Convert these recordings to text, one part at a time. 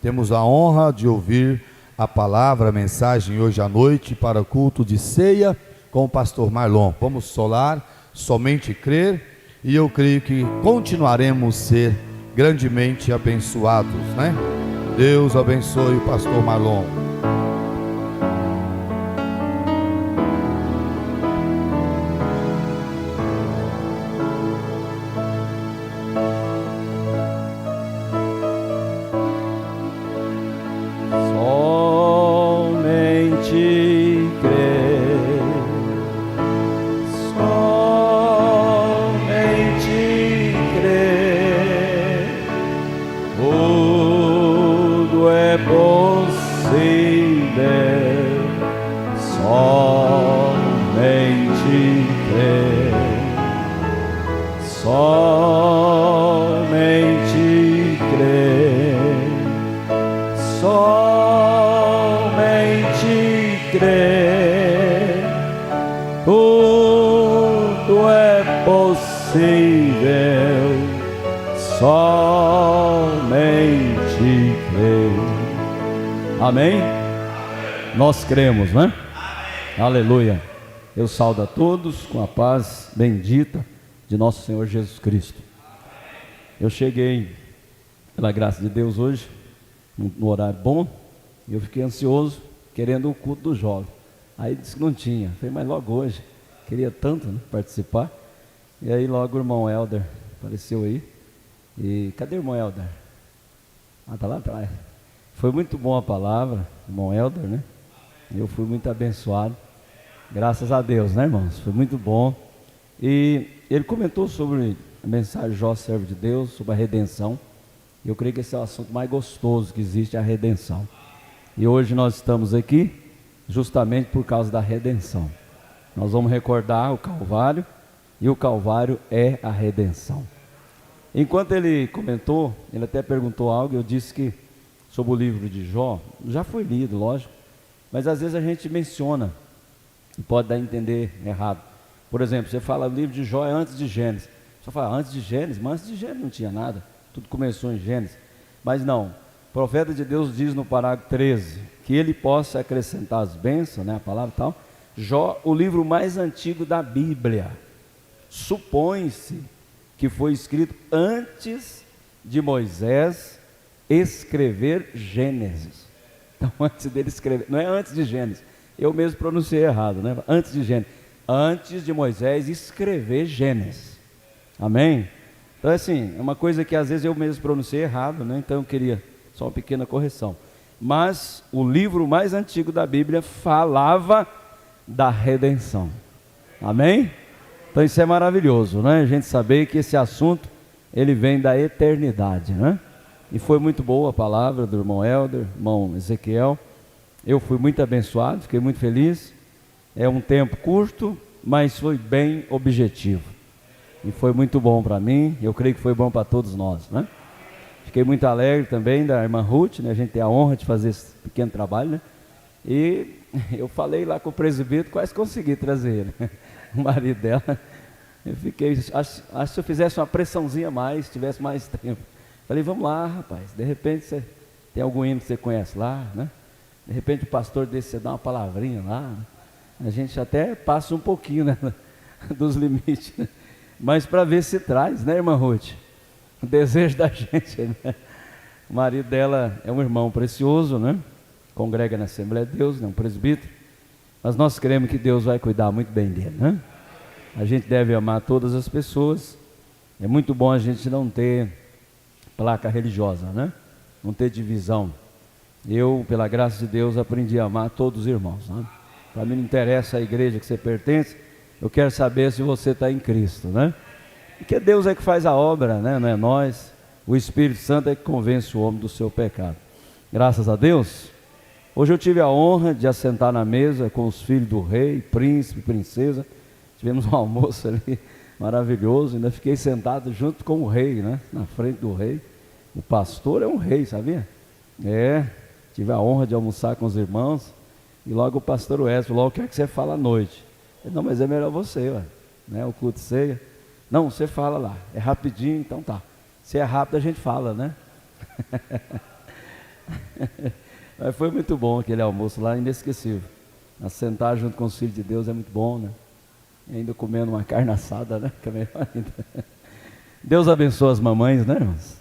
temos a honra de ouvir a palavra, a mensagem hoje à noite para o culto de ceia com o pastor Marlon. Vamos somente crer, e eu creio que continuaremos a ser grandemente abençoados, né? Deus abençoe o pastor Marlon. Amém? Nós cremos, né? Aleluia. Eu saúdo a todos com a paz bendita de nosso Senhor Jesus Cristo. Eu cheguei, pela graça de Deus, hoje, no horário bom, e eu fiquei ansioso, querendo o culto do jovem. Aí disse que não tinha. Falei, mas logo hoje, queria tanto, né, participar. E aí logo o irmão Helder apareceu aí. E cadê o irmão Helder? Ah, tá lá atrás. Foi muito bom a palavra, irmão Helder, né? Eu fui muito abençoado, graças a Deus, né, irmãos? Foi muito bom. E ele comentou sobre a mensagem Jó, servo de Deus, sobre a redenção. Eu creio que esse é o assunto mais gostoso que existe, a redenção. E hoje nós estamos aqui justamente por causa da redenção. Nós vamos recordar o Calvário, e o Calvário é a redenção. Enquanto ele comentou, ele até perguntou algo, eu disse que sobre o livro de Jó, já foi lido, lógico, mas às vezes a gente menciona e pode dar a entender errado. Por exemplo, você fala o livro de Jó é antes de Gênesis. Você fala antes de Gênesis, mas antes de Gênesis não tinha nada, tudo começou em Gênesis. Mas não, o profeta de Deus diz no parágrafo 13 que ele possa acrescentar as bênçãos, né, a palavra e tal. Jó, o livro mais antigo da Bíblia, supõe-se que foi escrito antes de Moisés escrever Gênesis. Então antes dele escrever, não é antes de Gênesis, eu mesmo pronunciei errado, né? Antes de Gênesis, antes de Moisés escrever Gênesis. Amém? Então assim, é uma coisa que às vezes eu mesmo pronunciei errado, né? Então eu queria só uma pequena correção. Mas o livro mais antigo da Bíblia falava da redenção. Amém? Então isso é maravilhoso, né? A gente saber que esse assunto ele vem da eternidade, né? E foi muito boa a palavra do irmão Helder, irmão Ezequiel. Eu fui muito abençoado, fiquei muito feliz. É um tempo curto, mas foi bem objetivo. E foi muito bom para mim, eu creio que foi bom para todos nós, né? Fiquei muito alegre também da irmã Ruth, né? A gente tem a honra de fazer esse pequeno trabalho, né? E eu falei lá com o presbítero, quase consegui trazer ele, o marido dela. Eu fiquei, acho que se eu fizesse uma pressãozinha a mais, tivesse mais tempo. Falei, vamos lá, rapaz, de repente você tem algum hino que você conhece lá, né? De repente o pastor desse, você dá uma palavrinha lá, né? A gente até passa um pouquinho, né, dos limites, né? Mas para ver se traz, né, irmã Ruth? O desejo da gente, né? O marido dela é um irmão precioso, né? Congrega na Assembleia de Deus, né? Um presbítero. Mas nós cremos que Deus vai cuidar muito bem dele, né? A gente deve amar todas as pessoas. É muito bom a gente não ter placa religiosa, né? Não ter divisão. Eu, pela graça de Deus, aprendi a amar todos os irmãos, né? Para mim não interessa a igreja que você pertence, eu quero saber se você está em Cristo, né? Porque Deus é que faz a obra, né? Não é nós. O Espírito Santo é que convence o homem do seu pecado. Graças a Deus, hoje eu tive a honra de assentar na mesa com os filhos do rei, príncipe, princesa. Tivemos um almoço ali maravilhoso, ainda fiquei sentado junto com o rei, né? Na frente do rei. O pastor é um rei, sabia? Tive a honra de almoçar com os irmãos. E logo o pastor Wesley falou, o que é que você fala à noite? Eu, não, mas é melhor você, ué, né? O culto de ceia. Não, você fala lá, é rapidinho, então tá. Se é rápido a gente fala, né? Mas foi muito bom aquele almoço lá, inesquecível. Sentar junto com os filhos de Deus é muito bom, né? E ainda comendo uma carne assada, né? Que é melhor ainda. Deus abençoe as mamães, né, irmãos?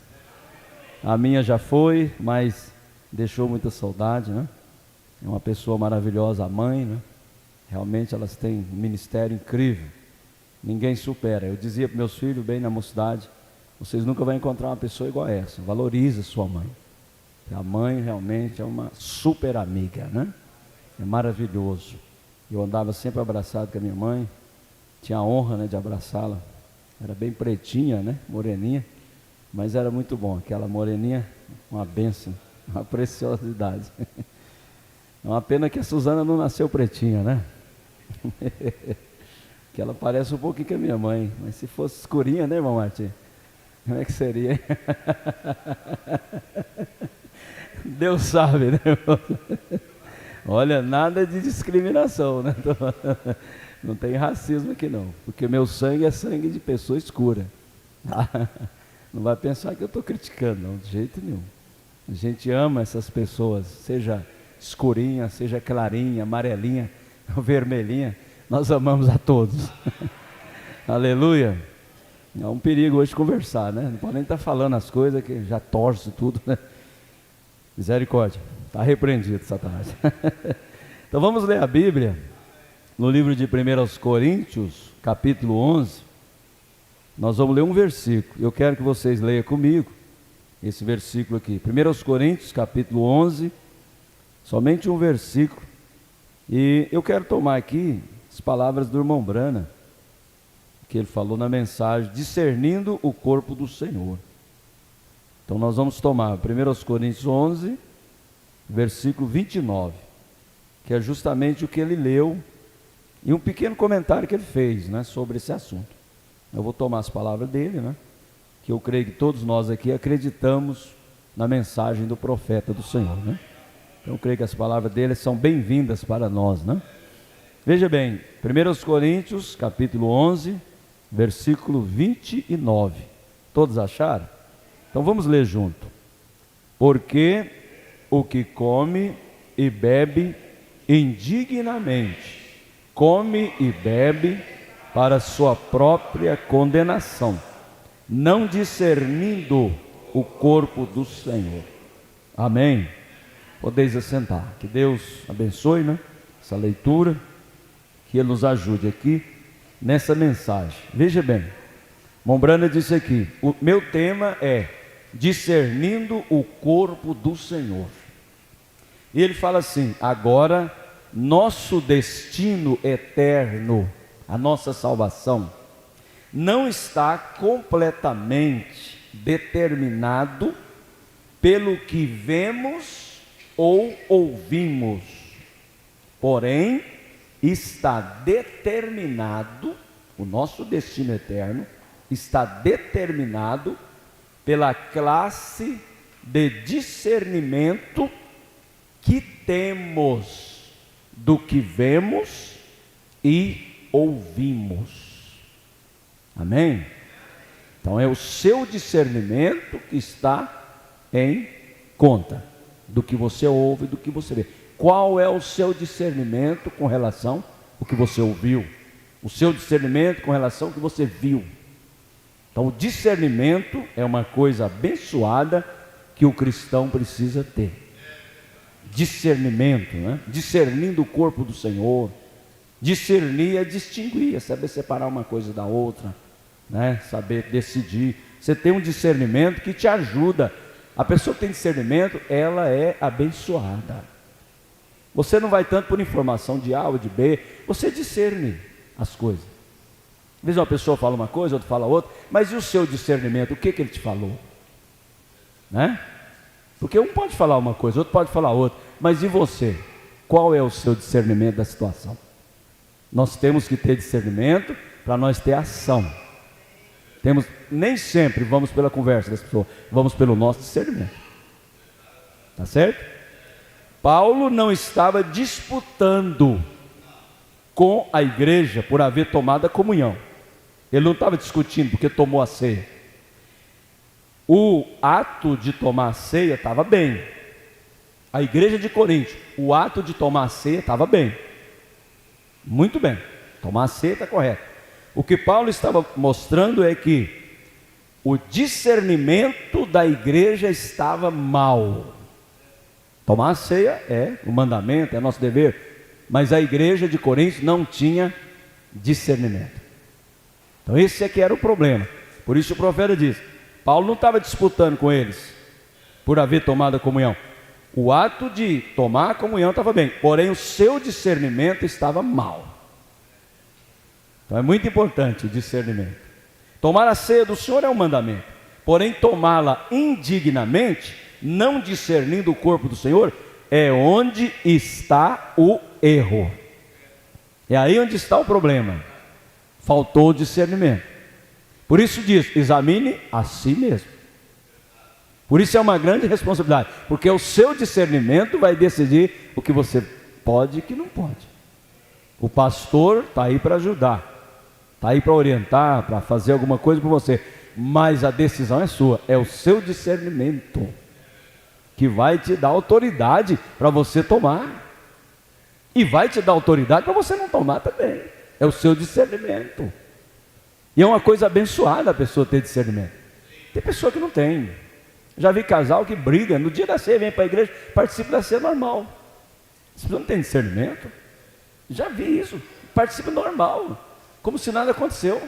A minha já foi, mas deixou muita saudade, né? É uma pessoa maravilhosa, a mãe, né? Realmente elas têm um ministério incrível. Ninguém supera. Eu dizia para meus filhos, bem na mocidade, vocês nunca vão encontrar uma pessoa igual a essa. Valorize sua mãe. A mãe realmente é uma super amiga, né? É maravilhoso. Eu andava sempre abraçado com a minha mãe. Tinha a honra, né, de abraçá-la. Era bem pretinha, né? Moreninha. Mas era muito bom. Aquela moreninha, uma bênção, uma preciosidade. É uma pena que a Suzana não nasceu pretinha, né? Que ela parece um pouquinho com a minha mãe. Mas se fosse escurinha, né, irmão Martim? Como é que seria? Deus sabe, né, irmão? Olha, nada de discriminação, né? Não tem racismo aqui não, porque meu sangue é sangue de pessoa escura. Não vai pensar que eu estou criticando, não, de jeito nenhum. A gente ama essas pessoas, seja escurinha, seja clarinha, amarelinha, vermelhinha, nós amamos a todos. Aleluia. É um perigo hoje conversar, né? Não pode nem estar falando as coisas que já torce tudo, né? Misericórdia, está repreendido, Satanás. Então vamos ler a Bíblia, no livro de 1 Coríntios, capítulo 11, nós vamos ler um versículo, eu quero que vocês leiam comigo, esse versículo aqui, 1 Coríntios, capítulo 11, somente um versículo, e eu quero tomar aqui as palavras do irmão Brana, que ele falou na mensagem, discernindo o corpo do Senhor. Então nós vamos tomar 1 Coríntios 11, versículo 29, que é justamente o que ele leu, e um pequeno comentário que ele fez, né, sobre esse assunto. Eu vou tomar as palavras dele, né, que eu creio que todos nós aqui acreditamos na mensagem do profeta do Senhor, né? Então eu creio que as palavras dele são bem-vindas para nós, né? Veja bem, 1 Coríntios, capítulo 11, versículo 29. Todos acharam? Então vamos ler junto. Porque o que come e bebe indignamente, come e bebe para sua própria condenação, não discernindo o corpo do Senhor. Amém? Podeis assentar. Que Deus abençoe, né, essa leitura, que Ele nos ajude aqui nessa mensagem. Veja bem, Mombrana disse aqui, o meu tema é discernindo o corpo do Senhor. E ele fala assim, agora nosso destino eterno, a nossa salvação, não está completamente determinado pelo que vemos ou ouvimos, porém está determinado, o nosso destino eterno está determinado pela classe de discernimento que temos do que vemos e ouvimos. Amém? Então é o seu discernimento que está em conta do que você ouve, do que você vê. Qual é o seu discernimento com relação ao que você ouviu? O seu discernimento com relação ao que você viu? Então o discernimento é uma coisa abençoada que o cristão precisa ter. Discernimento, né? Discernindo o corpo do Senhor. Discernir é distinguir, é saber separar uma coisa da outra, né? Saber decidir. Você tem um discernimento que te ajuda. A pessoa que tem discernimento, ela é abençoada. Você não vai tanto por informação de A ou de B, você discerne as coisas. Às vezes uma pessoa fala uma coisa, outra fala outra, mas e o seu discernimento? O que ele te falou? Né? Porque um pode falar uma coisa, outro pode falar outra, mas e você? Qual é o seu discernimento da situação? Nós temos que ter discernimento para nós ter ação. Nem sempre vamos pela conversa das pessoas, vamos pelo nosso discernimento. Tá certo? Paulo não estava disputando com a igreja por haver tomado a comunhão. Ele não estava discutindo porque tomou a ceia. O ato de tomar a ceia estava bem. A igreja de Corinto, o ato de tomar a ceia estava bem, muito bem, tomar a ceia está correto. O que Paulo estava mostrando é que o discernimento da igreja estava mal. Tomar a ceia é o mandamento, é nosso dever, mas a igreja de Corinto não tinha discernimento. Então esse é que era o problema. Por isso o profeta diz, Paulo não estava disputando com eles por haver tomado a comunhão. O ato de tomar a comunhão estava bem, porém o seu discernimento estava mal. Então é muito importante o discernimento. Tomar a ceia do Senhor é um mandamento, porém tomá-la indignamente, não discernindo o corpo do Senhor, é onde está o erro. É aí onde está o problema. Faltou o discernimento. Por isso diz, examine a si mesmo. Por isso é uma grande responsabilidade, porque o seu discernimento vai decidir o que você pode e o que não pode. O pastor está aí para ajudar, está aí para orientar, para fazer alguma coisa por você, mas a decisão é sua, é o seu discernimento que vai te dar autoridade para você tomar, e vai te dar autoridade para você não tomar também. É o seu discernimento. E é uma coisa abençoada a pessoa ter discernimento. Tem pessoa que não tem. Já vi casal que briga, no dia da ceia vem para a igreja, participa da ceia normal. Você não tem discernimento? Já vi isso, participa normal, como se nada aconteceu.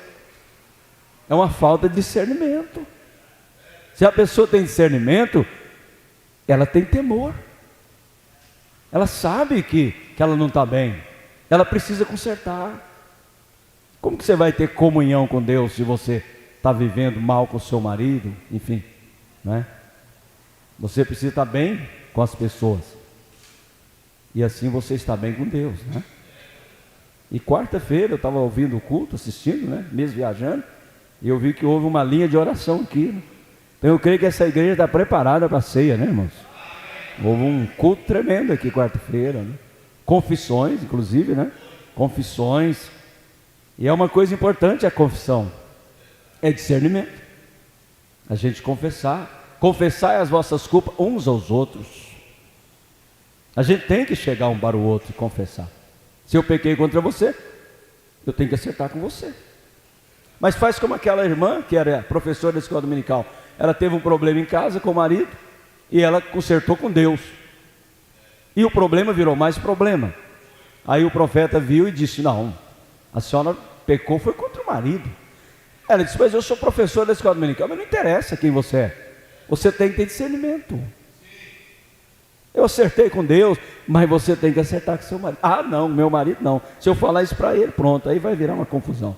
É uma falta de discernimento. Se a pessoa tem discernimento, ela tem temor. Ela sabe que ela não está bem, ela precisa consertar. Como que você vai ter comunhão com Deus se você está vivendo mal com o seu marido? Enfim, né? Você precisa estar bem com as pessoas, e assim você está bem com Deus, né? E quarta-feira eu estava ouvindo o culto, assistindo, né? Mesmo viajando, e eu vi que houve uma linha de oração aqui, né? Então eu creio que essa igreja está preparada para a ceia, né, irmãos? Houve um culto tremendo aqui quarta-feira, né? Confissões, inclusive, né? Confissões. E é uma coisa importante a confissão, é discernimento. A gente confessai as vossas culpas uns aos outros. A gente tem que chegar um para o outro e confessar. Se eu pequei contra você, eu tenho que acertar com você. Mas faz como aquela irmã que era professora da escola dominical. Ela teve um problema em casa com o marido e ela consertou com Deus. E o problema virou mais problema. Aí o profeta viu e disse, não, a senhora pecou foi contra o marido. Ela disse, mas eu sou professor da escola dominical. Mas não interessa quem você é, você tem que ter discernimento. Eu acertei com Deus, mas você tem que acertar com seu marido. Ah não, meu marido não. Se eu falar isso para ele, pronto, aí vai virar uma confusão.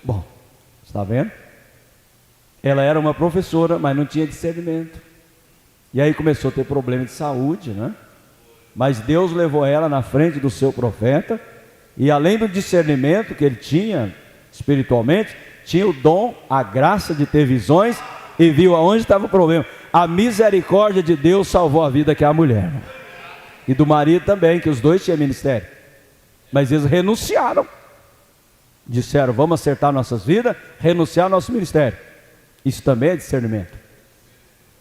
Bom, está vendo? Ela era uma professora, mas não tinha discernimento. E aí começou a ter problema de saúde, né? Mas Deus levou ela na frente do seu profeta, e além do discernimento que ele tinha espiritualmente, tinha o dom, a graça de ter visões, e viu aonde estava o problema. A misericórdia de Deus salvou a vida que é a mulher, e do marido também, que os dois tinham ministério, mas eles renunciaram, disseram, vamos acertar nossas vidas, renunciar ao nosso ministério. Isso também é discernimento.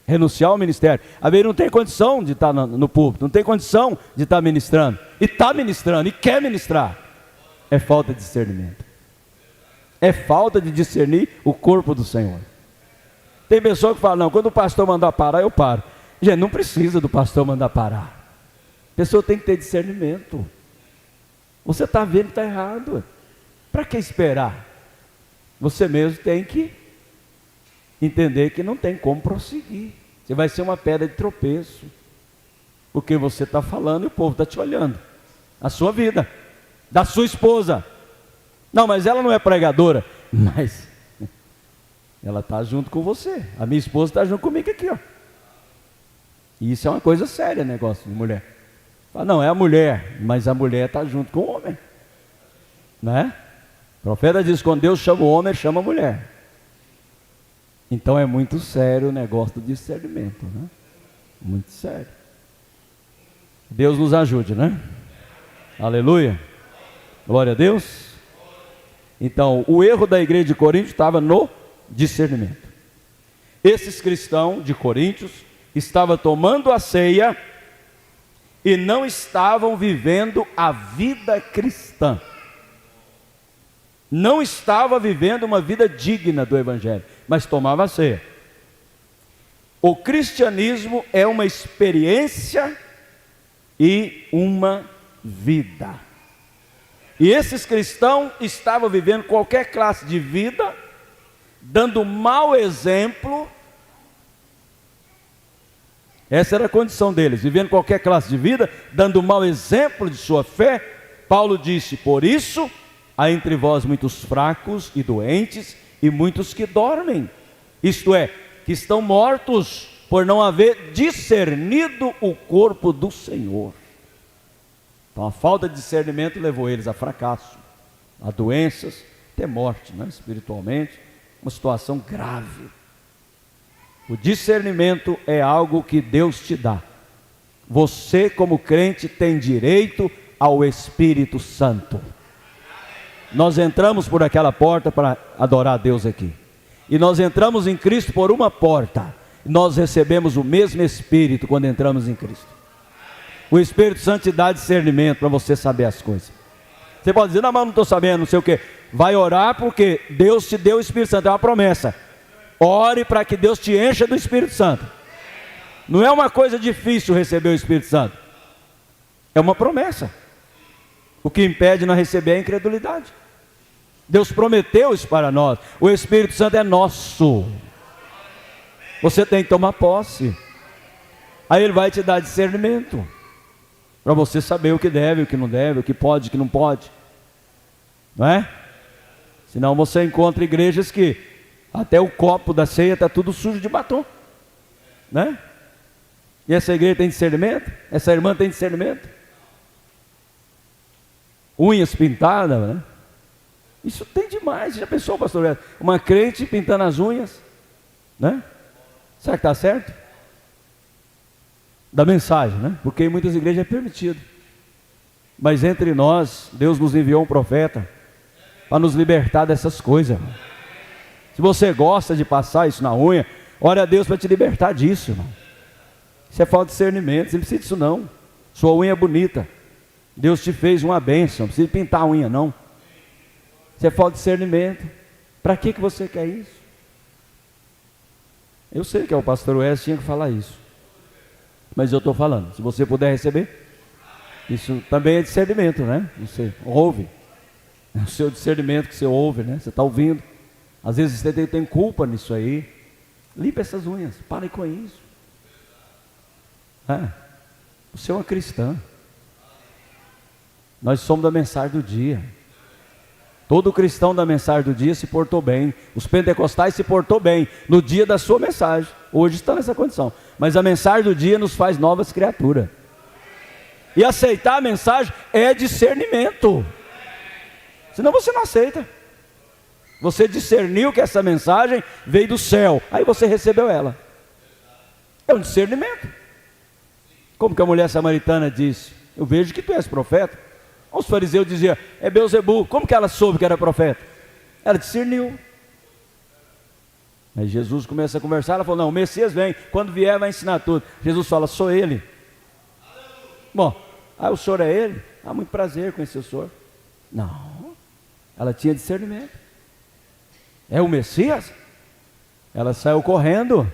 Renunciar ao ministério. A vezes não tem condição de estar no púlpito, não tem condição de estar ministrando, e está ministrando, e quer ministrar. É falta de discernimento. É falta de discernir o corpo do Senhor. Tem pessoa que fala, não, quando o pastor mandar parar, eu paro. Gente, não precisa do pastor mandar parar. A pessoa tem que ter discernimento. Você está vendo que está errado. Para que esperar? Você mesmo tem que entender que não tem como prosseguir. Você vai ser uma pedra de tropeço, porque você está falando e o povo está te olhando. A sua vida, da sua esposa. Não, mas ela não é pregadora. Mas ela está junto com você. A minha esposa está junto comigo aqui, ó. E isso é uma coisa séria, negócio de mulher. Fala, não, é a mulher, mas a mulher está junto com o homem, né? O profeta diz, quando Deus chama o homem, ele chama a mulher. Então é muito sério o negócio do discernimento, né? Muito sério. Deus nos ajude, né? Aleluia. Glória a Deus. Então, o erro da igreja de Corinto estava no discernimento. Esses cristãos de Coríntios estavam tomando a ceia e não estavam vivendo a vida cristã. Não estava vivendo uma vida digna do Evangelho, mas tomava a ceia. O cristianismo é uma experiência e uma vida. E esses cristãos estavam vivendo qualquer classe de vida, dando mau exemplo. Essa era a condição deles, vivendo qualquer classe de vida, dando mau exemplo de sua fé. Paulo disse: por isso há entre vós muitos fracos e doentes, e muitos que dormem, isto é, que estão mortos, por não haver discernido o corpo do Senhor. Então a falta de discernimento levou eles a fracasso, a doenças, até morte, né? Espiritualmente, uma situação grave. O discernimento é algo que Deus te dá. Você, como crente, tem direito ao Espírito Santo. Nós entramos por aquela porta para adorar a Deus aqui, e nós entramos em Cristo por uma porta. Nós recebemos o mesmo Espírito quando entramos em Cristo. O Espírito Santo te dá discernimento para você saber as coisas. Você pode dizer: não, mas não estou sabendo, não sei o que. Vai orar, porque Deus te deu o Espírito Santo, é uma promessa. Ore para que Deus te encha do Espírito Santo. Não é uma coisa difícil receber o Espírito Santo, é uma promessa. O que impede não receber é a incredulidade. Deus prometeu isso para nós. O Espírito Santo é nosso. Você tem que tomar posse. Aí Ele vai te dar discernimento, para você saber o que deve, o que não deve, o que pode, o que não pode. Não é? Senão você encontra igrejas que até o copo da ceia está tudo sujo de batom, né? E essa igreja tem discernimento? Essa irmã tem discernimento? Unhas pintadas, né? Isso tem demais. Já pensou, pastor? Uma crente pintando as unhas, né? Será que está certo? Da mensagem, né? Porque em muitas igrejas é permitido. Mas entre nós, Deus nos enviou um profeta para nos libertar dessas coisas, irmão. Se você gosta de passar isso na unha, ore a Deus para te libertar disso, irmão. Isso é falta de discernimento. Você não precisa disso não. Sua unha é bonita, Deus te fez uma bênção. Não precisa pintar a unha não. Isso é falta de discernimento. Para que você quer isso? Eu sei que o pastor Wes tinha que falar isso, mas eu estou falando. Se você puder receber, isso também é discernimento, né? Você ouve, é o seu discernimento que você ouve, né? Você está ouvindo. Às vezes você tem culpa nisso aí. Limpa essas unhas, pare com isso. Você é uma cristã. Nós somos da mensagem do dia. Todo cristão da mensagem do dia se portou bem. Os pentecostais se portou bem no dia da sua mensagem. Hoje está nessa condição. Mas a mensagem do dia nos faz novas criaturas. E aceitar a mensagem é discernimento. Senão você não aceita. Você discerniu que essa mensagem veio do céu, aí você recebeu ela. É um discernimento. Como que a mulher samaritana disse: eu vejo que tu és profeta. Os fariseus diziam: é Beelzebu. Como que ela soube que era profeta? Ela discerniu. Aí Jesus começa a conversar. Ela falou: não, o Messias vem, quando vier vai ensinar tudo. Jesus fala: sou ele. Bom, o senhor é ele? Muito prazer conhecer o senhor. Não, ela tinha discernimento. É o Messias? Ela saiu correndo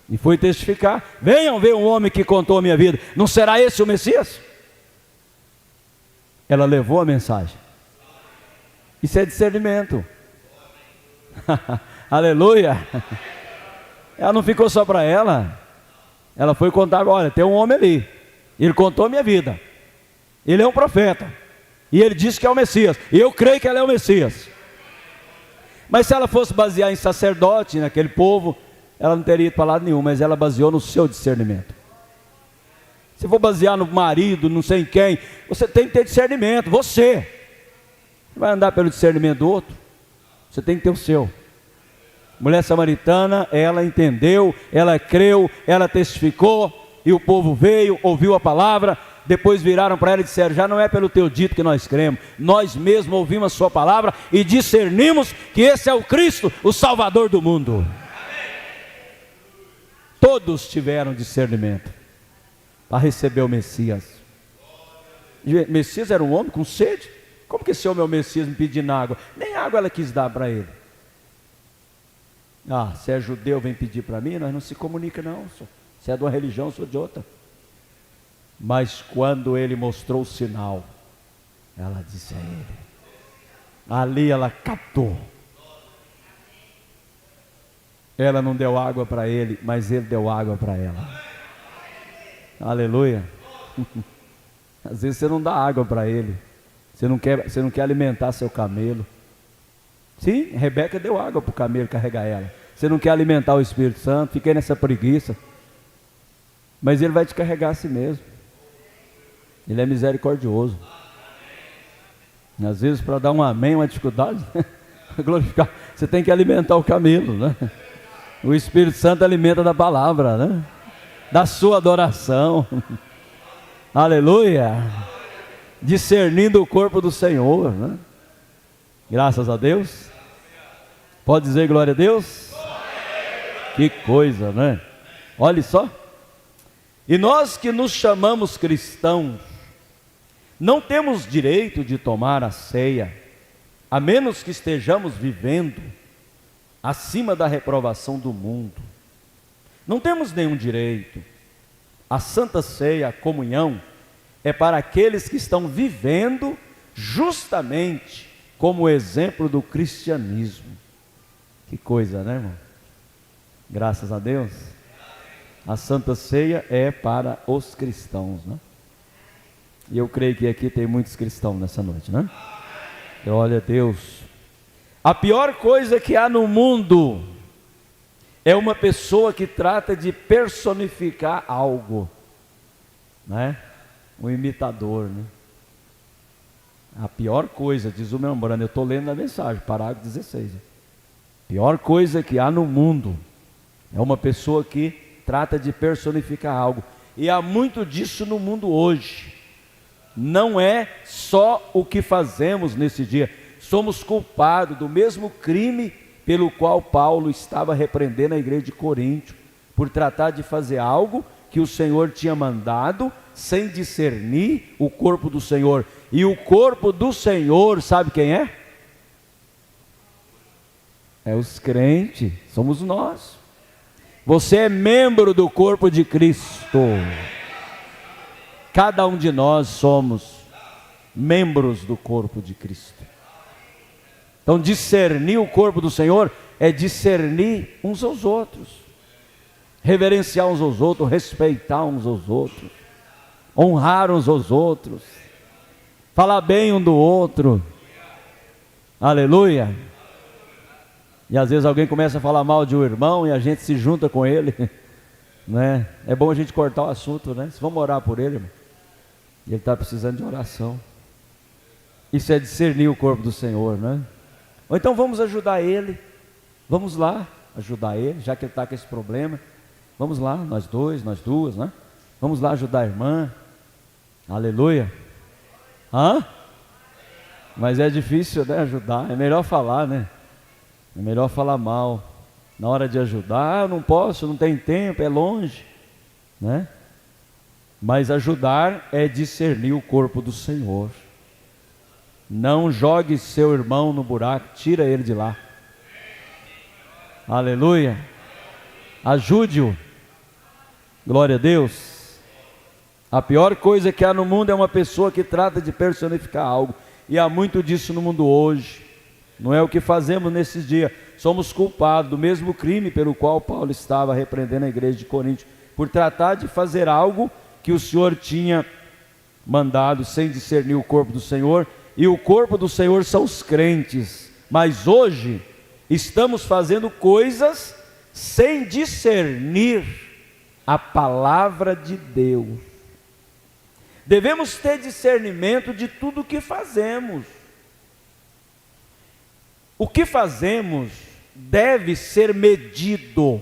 e foi testificar: venham ver um homem que contou a minha vida. Não será esse o Messias? Ela levou a mensagem. Isso é discernimento. Aleluia. Ela não ficou só para ela. Ela foi contar: olha, tem um homem ali, ele contou a minha vida, ele é um profeta, e ele disse que é o Messias, e eu creio que ele é o Messias. Mas se ela fosse basear em sacerdote, naquele povo, ela não teria ido para lado nenhum. Mas ela baseou no seu discernimento. Se for basear no marido, não sei em quem, você tem que ter discernimento. Você vai andar pelo discernimento do outro? Você tem que ter o seu. Mulher samaritana, ela entendeu, ela creu, ela testificou, e o povo veio, ouviu a palavra. Depois viraram para ela e disseram: já não é pelo teu dito que nós cremos, nós mesmos ouvimos a sua palavra e discernimos que esse é o Cristo, o Salvador do mundo. Todos tiveram discernimento. para receber o Messias. E o Messias era um homem com sede. Como que esse homem é o Messias me pedindo água? Nem água ela quis dar para ele. Ah, se é judeu vem pedir para mim, nós não se comunica não. Se é de uma religião, sou de outra. Mas quando ele mostrou o sinal, ela disse a ele. Ali ela captou. Ela não deu água para ele, mas ele deu água para ela. Aleluia. Às vezes você não dá água para ele. Você não quer alimentar seu camelo. Sim, Rebeca deu água para o camelo carregar ela. Você não quer alimentar o Espírito Santo, fiquei nessa preguiça. Mas ele vai te carregar a si mesmo. Ele é misericordioso. Às vezes para dar um amém, uma dificuldade, glorificar, você tem que alimentar o camelo, né? O Espírito Santo alimenta da palavra, né? Da sua adoração. Aleluia. Discernindo o corpo do Senhor, né? Graças a Deus. Pode dizer glória a Deus? Que coisa, né? Olha só. E nós que nos chamamos cristãos, não temos direito de tomar a ceia, a menos que estejamos vivendo acima da reprovação do mundo. Não temos nenhum direito. A Santa Ceia, a comunhão, é para aqueles que estão vivendo justamente como o exemplo do cristianismo. Que coisa, né, irmão? Graças a Deus. A Santa Ceia é para os cristãos, né? E eu creio que aqui tem muitos cristãos nessa noite, né? Glória a Deus. A pior coisa que há no mundo é uma pessoa que trata de personificar algo, né? Um imitador, né? A pior coisa, diz o membrano, eu estou lendo na mensagem, parágrafo 16. A pior coisa que há no mundo é uma pessoa que trata de personificar algo. E há muito disso no mundo hoje. Não é só o que fazemos nesse dia. Somos culpados do mesmo crime pelo qual Paulo estava repreendendo a igreja de Corinto, por tratar de fazer algo que o Senhor tinha mandado, sem discernir o corpo do Senhor. E o corpo do Senhor, sabe quem é? É os crentes, somos nós. Você é membro do corpo de Cristo. Cada um de nós somos membros do corpo de Cristo. Então discernir o corpo do Senhor é discernir uns aos outros, reverenciar uns aos outros, respeitar uns aos outros, honrar uns aos outros, falar bem um do outro. Aleluia. E às vezes alguém começa a falar mal de um irmão e a gente se junta com ele, né? É bom a gente cortar o assunto, né? Vamos orar por ele, irmão. Ele está precisando de oração. Isso é discernir o corpo do Senhor, né? Ou então vamos ajudar ele. Vamos lá ajudar ele, já que ele está com esse problema. Vamos lá, nós dois, nós duas, né? Vamos lá ajudar a irmã. Aleluia. Hã? Mas é difícil, né, ajudar. É melhor falar, né? É melhor falar mal. Na hora de ajudar, eu não posso, não tem tempo, é longe, né? Mas ajudar é discernir o corpo do Senhor. Não jogue seu irmão no buraco, tira ele de lá. Aleluia. Ajude-o. Glória a Deus. A pior coisa que há no mundo é uma pessoa que trata de personificar algo. E há muito disso no mundo hoje. Não é o que fazemos nesses dias. Somos culpados do mesmo crime pelo qual Paulo estava repreendendo a igreja de Corinto, por tratar de fazer algo que o Senhor tinha mandado sem discernir o corpo do Senhor. E o corpo do Senhor são os crentes. Mas hoje estamos fazendo coisas sem discernir a palavra de Deus. Devemos ter discernimento de tudo o que fazemos. O que fazemos deve ser medido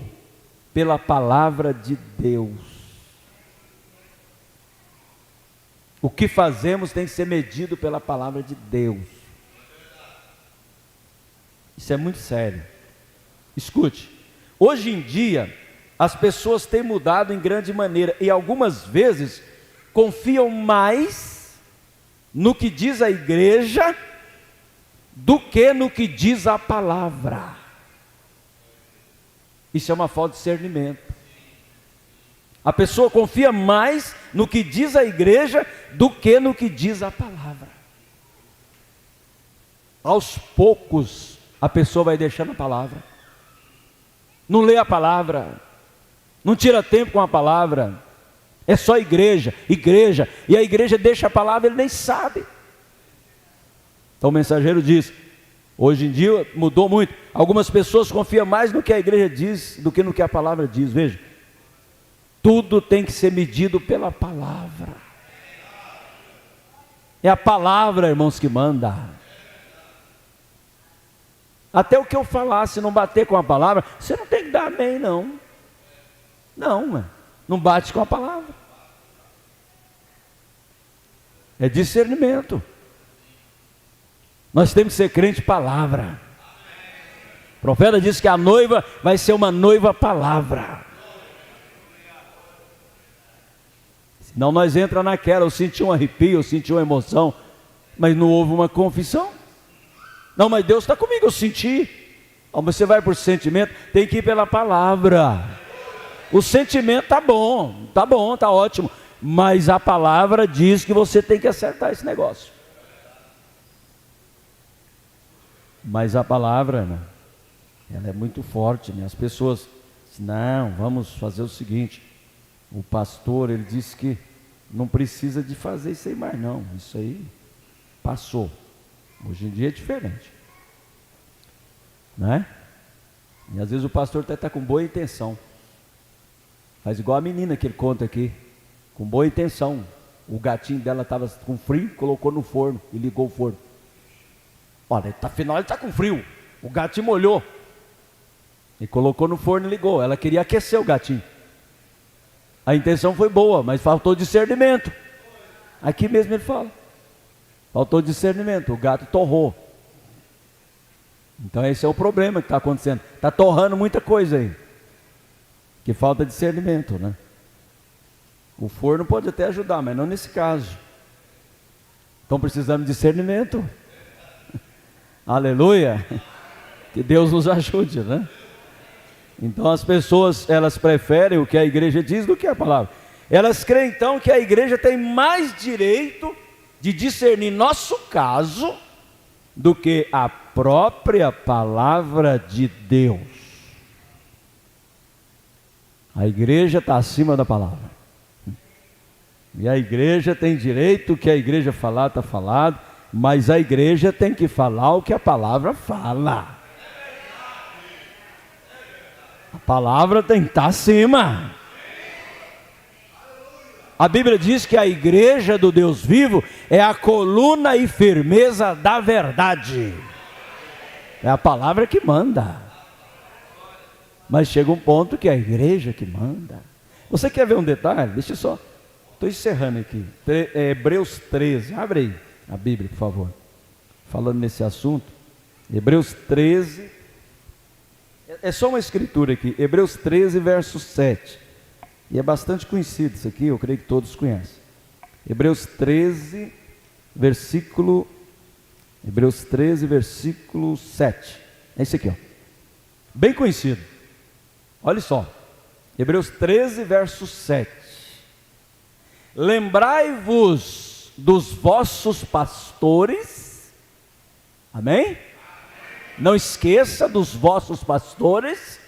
pela palavra de Deus. O que fazemos tem que ser medido pela palavra de Deus. Isso é muito sério. Escute, hoje em dia as pessoas têm mudado em grande maneira e algumas vezes confiam mais no que diz a igreja do que no que diz a palavra. Isso é uma falta de discernimento. A pessoa confia mais no que diz a igreja do que no que diz a palavra. Aos poucos a pessoa vai deixando a palavra, não lê a palavra, não tira tempo com a palavra, é só igreja, e a igreja deixa a palavra, ele nem sabe. Então o mensageiro diz, hoje em dia mudou muito, algumas pessoas confiam mais no que a igreja diz do que no que a palavra diz. Veja, tudo tem que ser medido pela palavra, é a palavra, irmãos, que manda. Até o que eu falar, se não bater com a palavra, você não tem que dar amém, não. Não bate com a palavra. É discernimento. Nós temos que ser crente palavra. O profeta disse que a noiva vai ser uma noiva palavra. Senão nós entramos naquela, eu senti um arrepio, eu senti uma emoção, mas não houve uma confissão. Não, mas Deus está comigo, eu senti. Mas você vai por sentimento, tem que ir pela palavra. O sentimento está bom, está ótimo, mas a palavra diz que você tem que acertar esse negócio. Mas a palavra, né, ela é muito forte, né? As pessoas dizem, não, vamos fazer o seguinte, o pastor, ele disse que não precisa de fazer isso aí mais não, isso aí passou. Hoje em dia é diferente, né? E às vezes o pastor até está com boa intenção, faz igual a menina que ele conta aqui, com boa intenção. O gatinho dela estava com frio, colocou no forno e ligou o forno. Olha, afinal ele está com frio, o gatinho molhou e colocou no forno e ligou. Ela queria aquecer o gatinho, a intenção foi boa, mas faltou discernimento. Aqui mesmo ele fala, faltou discernimento, o gato torrou. Então esse é o problema que está acontecendo, está torrando muita coisa aí, que falta discernimento, né? O forno pode até ajudar, mas não nesse caso. Então precisamos de discernimento. Aleluia, que Deus nos ajude, né? Então as pessoas, elas preferem o que a igreja diz do que a palavra. Elas creem então que a igreja tem mais direito de discernir nosso caso do que a própria palavra de Deus. A igreja está acima da palavra, e a igreja tem direito, o que a igreja falar está falado, mas a igreja tem que falar o que a palavra fala. A palavra tem que estar acima. A Bíblia diz que a igreja do Deus vivo é a coluna e firmeza da verdade. É a palavra que manda. Mas chega um ponto que é a igreja que manda. Você quer ver um detalhe? Deixa eu só, estou encerrando aqui. Hebreus 13, abre aí a Bíblia, por favor. Falando nesse assunto. Hebreus 13, é só uma escritura aqui. Hebreus 13, verso 7. E é bastante conhecido isso aqui, eu creio que todos conhecem. Hebreus 13, versículo 7. É isso aqui, ó. Bem conhecido. Olha só. Hebreus 13, verso 7. Lembrai-vos dos vossos pastores. Amém? Não esqueça dos vossos pastores,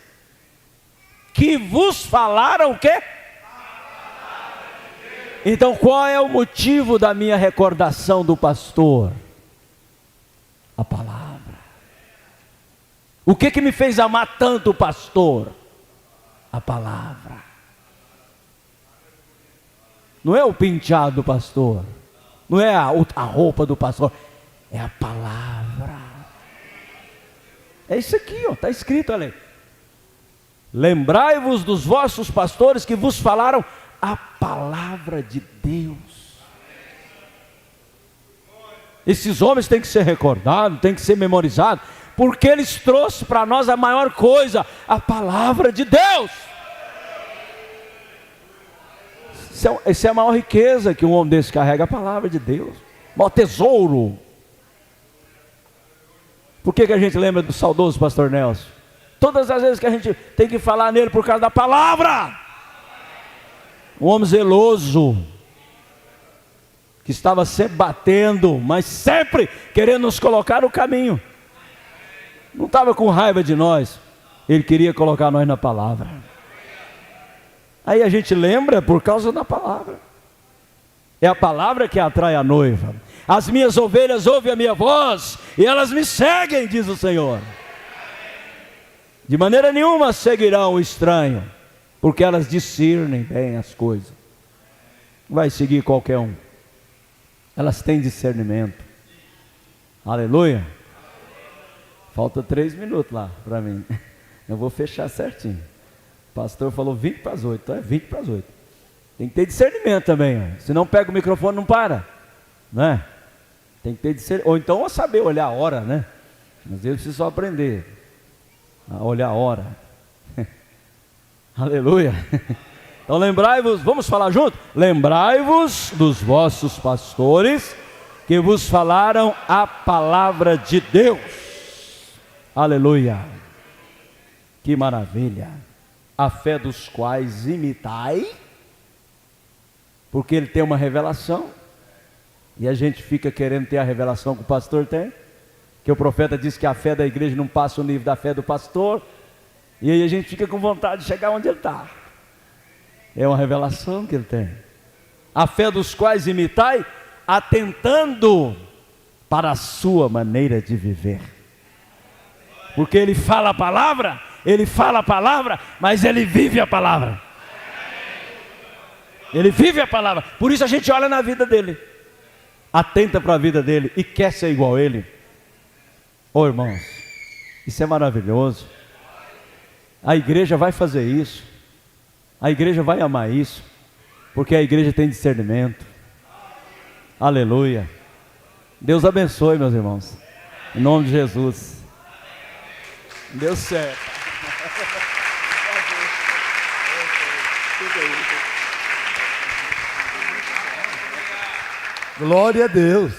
que vos falaram o quê? Então qual é o motivo da minha recordação do pastor? A palavra. O que me fez amar tanto o pastor? A palavra. Não é o penteado do pastor, não é a roupa do pastor, é a palavra. É isso aqui, ó, está escrito ali. Lembrai-vos dos vossos pastores que vos falaram a palavra de Deus. Esses homens têm que ser recordados, têm que ser memorizados, porque eles trouxeram para nós a maior coisa, a palavra de Deus. Essa é a maior riqueza que um homem desse carrega, a palavra de Deus. O maior tesouro. Por que a gente lembra do saudoso pastor Nelson? Todas as vezes que a gente tem que falar nele por causa da palavra. Um homem zeloso, que estava sempre batendo, mas sempre querendo nos colocar no caminho. Não estava com raiva de nós, ele queria colocar nós na palavra. Aí a gente lembra por causa da palavra. É a palavra que atrai a noiva. As minhas ovelhas ouvem a minha voz e elas me seguem, diz o Senhor. De maneira nenhuma seguirão o estranho, porque elas discernem bem as coisas. Não vai seguir qualquer um. Elas têm discernimento. Aleluia. Falta 3 minutos lá para mim. Eu vou fechar certinho. O pastor falou 20 para as 8, então é 20 para as 8. Tem que ter discernimento também, ó. Se não pega o microfone, não para, né? Tem que ter discernimento. Ou então saber olhar a hora, né? Às vezes precisa só aprender a olhar a hora. Aleluia. Então lembrai-vos, vamos falar junto? Lembrai-vos dos vossos pastores que vos falaram a palavra de Deus. Aleluia. Que maravilha. A fé dos quais imitai, porque ele tem uma revelação, e a gente fica querendo ter a revelação que o pastor tem, que o profeta diz que a fé da igreja não passa o nível da fé do pastor, e aí a gente fica com vontade de chegar onde ele está. É uma revelação que ele tem. A fé dos quais imitai, atentando para a sua maneira de viver, porque ele fala a palavra, mas ele vive a palavra. Ele vive a palavra. Por isso a gente olha na vida dele, atenta para a vida dele e quer ser igual a ele. Oh, irmãos, isso é maravilhoso. A igreja vai fazer isso. A igreja vai amar isso, porque a igreja tem discernimento. Aleluia. Deus abençoe, meus irmãos, em nome de Jesus. Deu certo. Glória a Deus.